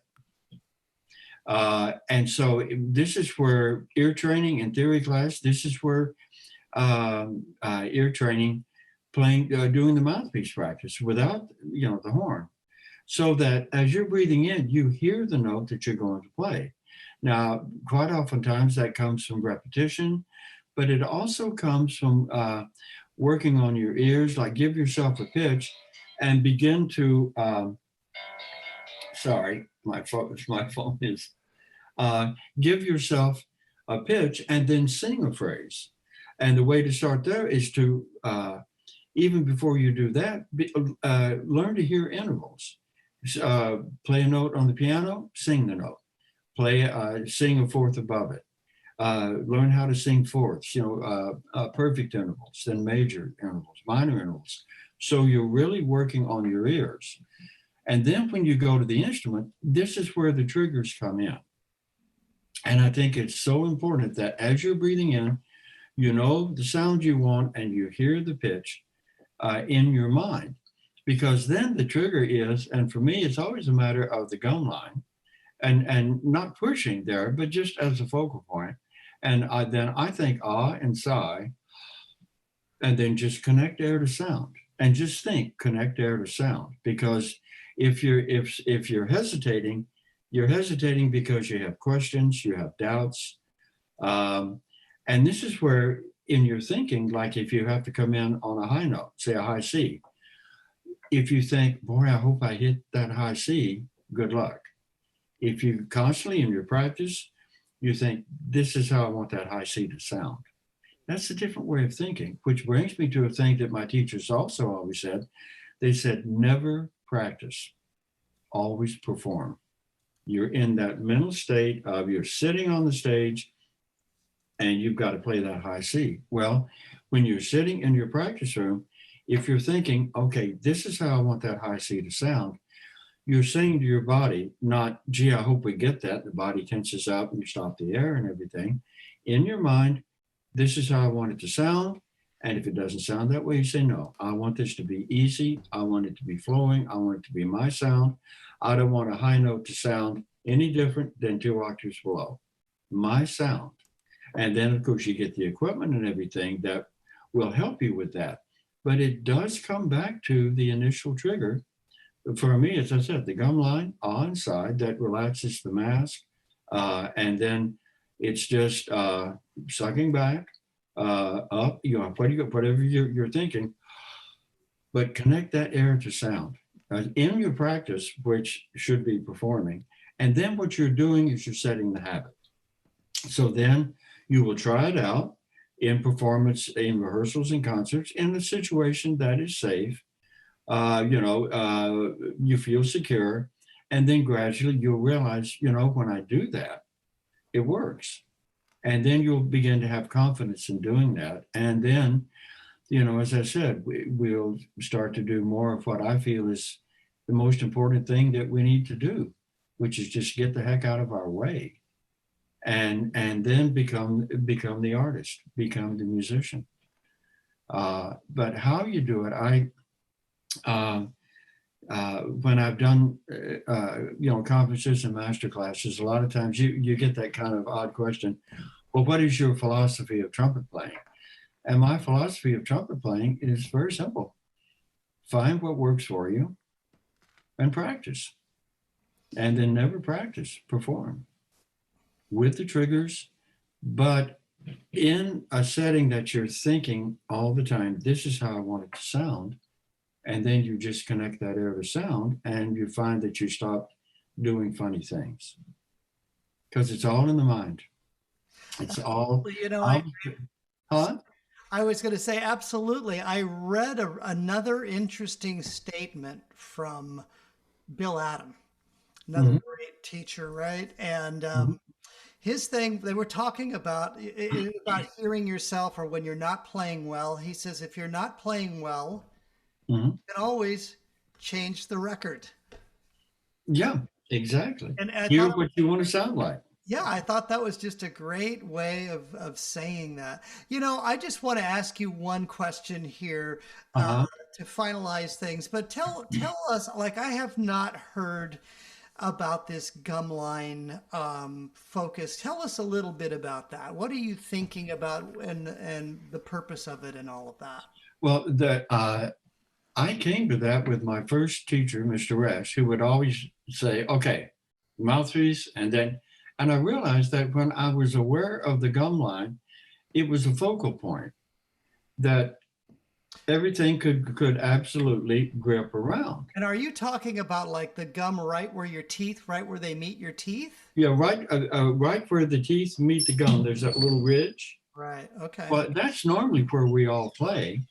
And so this is where ear training and theory class, this is where ear training, playing, doing the mouthpiece practice without, the horn, so that as you're breathing in, you hear the note that you're going to play. Now, quite oftentimes that comes from repetition, but it also comes from working on your ears, like give yourself a pitch and begin to, sorry, my phone is, give yourself a pitch and then sing a phrase. And the way to start there is to, even before you do that, learn to hear intervals. Play a note on the piano, sing the note. Sing a fourth above it. Learn how to sing fourths, perfect intervals, then major intervals, minor intervals. So you're really working on your ears. And then when you go to the instrument, this is where the triggers come in. And I think it's so important that as you're breathing in, you know the sound you want and you hear the pitch in your mind. Because then the trigger is, and for me, it's always a matter of the gum line and not pushing there, but just as a focal point. And then I think ah and sigh, and then just connect air to sound. And just think, connect air to sound. Because if you're hesitating, you're hesitating because you have questions, you have doubts. And this is where in your thinking, like if you have to come in on a high note, say a high C, if you think, boy, I hope I hit that high C, good luck. If you constantly in your practice, you think, this is how I want that high C to sound. That's a different way of thinking, which brings me to a thing that my teachers also always said. They said, never practice, always perform. You're in that mental state of you're sitting on the stage and you've got to play that high C. Well, when you're sitting in your practice room, if you're thinking, okay, this is how I want that high C to sound, you're saying to your body, not, gee, I hope we get that. The body tenses up and you stop the air and everything. In your mind, this is how I want it to sound. And if it doesn't sound that way, you say, no, I want this to be easy. I want it to be flowing. I want it to be my sound. I don't want a high note to sound any different than 2 octaves below. My sound. And then, of course, you get the equipment and everything that will help you with that. But it does come back to the initial trigger. For me, as I said, the gum line on side that relaxes the mask. And then it's just sucking back, up, whatever you're thinking, but connect that air to sound in your practice, which should be performing. And then what you're doing is you're setting the habit. So then you will try it out in performance, in rehearsals and concerts, in a situation that is safe, You feel secure. And then gradually you'll realize, when I do that, it works. And then you'll begin to have confidence in doing that. And then, as I said, we'll start to do more of what I feel is the most important thing that we need to do, which is just get the heck out of our way and then become the artist, become the musician. But how you do it, uh, when I've done conferences and master classes, a lot of times you get that kind of odd question. Well, what is your philosophy of trumpet playing? And my philosophy of trumpet playing is very simple. Find what works for you and practice. And then never practice, perform with the triggers, but in a setting that you're thinking all the time, this is how I want it to sound. And then you just connect that air to sound and you find that you stop doing funny things because it's all in the mind. It's all, You know, I huh? I was going to say absolutely. I read another interesting statement from Bill Adam, another Mhm, great teacher, right? And mhm, his thing, they were talking about hearing yourself or when you're not playing well. He says if you're not playing well, mhm. you can always change the record. Yeah, exactly. And I Hear thought, what you want to sound like. yeah, I thought that was just a great way of saying that. You know, I just want to ask you one question here Uh-huh. to finalize things. But tell us, like I have not heard about this gum line focus. Tell us a little bit about that. What are you thinking about and the purpose of it and all of that? Well, I came to that with my first teacher, Mr. Resch, who would always say, okay, mouthpiece, and I realized that when I was aware of the gum line, it was a focal point that everything could absolutely grip around. And are you talking about like the gum right where your teeth, right where they meet your teeth? Yeah, right where the teeth meet the gum, there's that little ridge. Right. Okay. Well, that's normally where we all play.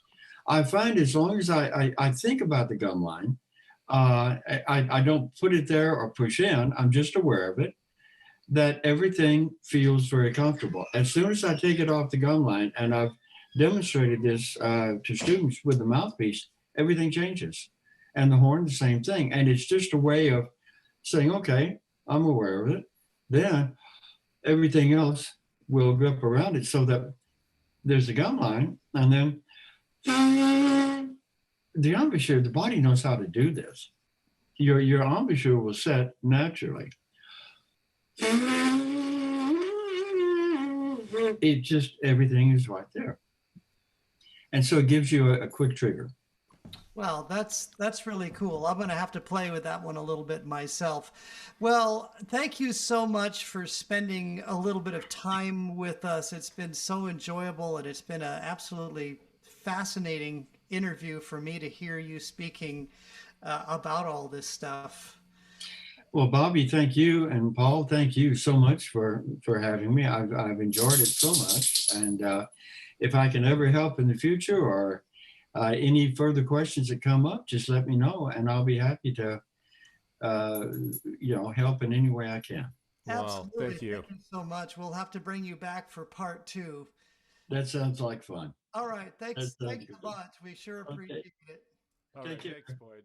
I find as long as I think about the gum line, I don't put it there or push in, I'm just aware of it, that everything feels very comfortable. As soon as I take it off the gum line, and I've demonstrated this to students with the mouthpiece, everything changes. And the horn, the same thing. And it's just a way of saying, okay, I'm aware of it. Then everything else will grip around it so that there's the gum line. And then the embouchure, the body knows how to do this. Your embouchure will set naturally. It just, everything is right there. And so it gives you a quick trigger. Well, that's really cool. I'm going to have to play with that one a little bit myself. Well, thank you so much for spending a little bit of time with us. It's been so enjoyable and it's been an absolutely fascinating interview for me to hear you speaking about all this stuff. Well, Bobby, thank you. And Paul, thank you so much for having me. I've enjoyed it so much. And if I can ever help in the future or any further questions that come up, just let me know and I'll be happy to, uh, help in any way I can. Wow, Absolutely. thank you. Thank you so much. We'll have to bring you back for part two. That sounds like fun. All right. That Thanks. sounds Thanks good. a lot. We sure Okay. appreciate it. All Take right, care. thanks, Boyd.